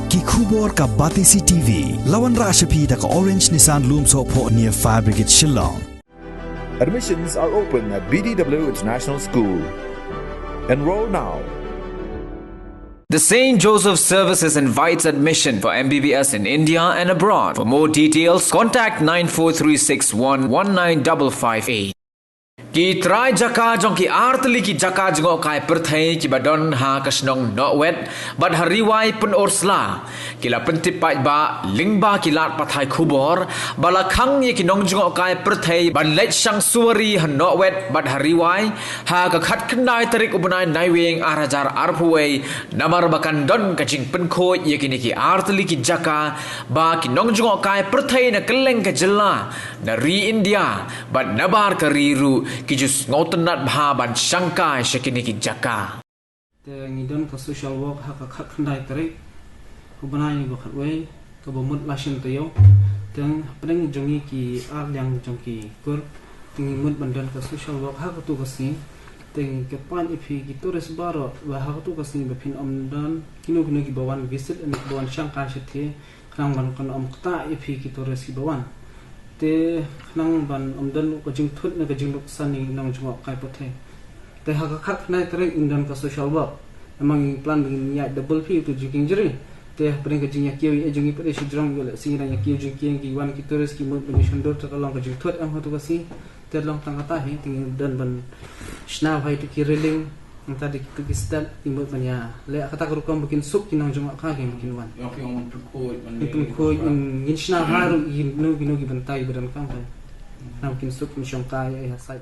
ki khubor ka Batisi TV lawan ra shapi da ka Orange Nissan Lumso po near Fire Brigade Shillong. Admissions are open at BDW International School. Enroll now. The St. Joseph Services invites admission for MBBS in India and abroad. For more details, contact 94361 Ki try Jaka jong ki artli ki Jaka Jngohkai Pyrthei ki badon ha kasnong Nohwet bad Riwai pun orsla kila pentipai ba lingba kilat pathai khubor bala Khang ye ki nong Jngohkai Pyrthei ban let sang suari han Nohwet bad Riwai ha ka khat khnai Tarik ubnai Naiwieng arajar arpuwei namar bakan don ka jing penko ye ki ni ki artli ki Jaka ba ki nong Jngohkai Pyrthei na keleng ka jela na ri India bad nabar ka riru kijus ngautenat bhaban Shangkai shekini ki Jaka. Te ngidon ka social work ha ka khat khandai Tarik kubanai bo khatwei ka bomut lasin tayo teng pedeng jongi ki ar yang jongki kur tingi mut bandan ka social work ha ka tu ka sin teng ke pan ipi ki tourist baro wa ha ka tu ka sin bepin omdan kinu kinu ki bawan visit and bawan Shangkai shethe khang ban kon om kta ipi ki tourist ki bawan te nang ban omdan ko jing thut na ka jing luk sani nang Jngohkai Pyrthei te ha ka khat nai Tarik indan ka social work amang plan bin ya double fee tu jing jeri te pring ka jing ya kiu e jing pare sidrong yo la sing ra ya kiu jing kieng ki wan ki tourist ki mo bin shondor ta long ka jing thut am ha tu ka si te long tang ta hi ting dan ban shna bhai tu ki reling ta dik tu ki stat imot ban ya le kata ko kom bikin sup ki nang Jngohkai ki bikin wan yo ki on pun in shna haru in no gi bantai badan kam nang kin sup ni Shangkai ai ha sai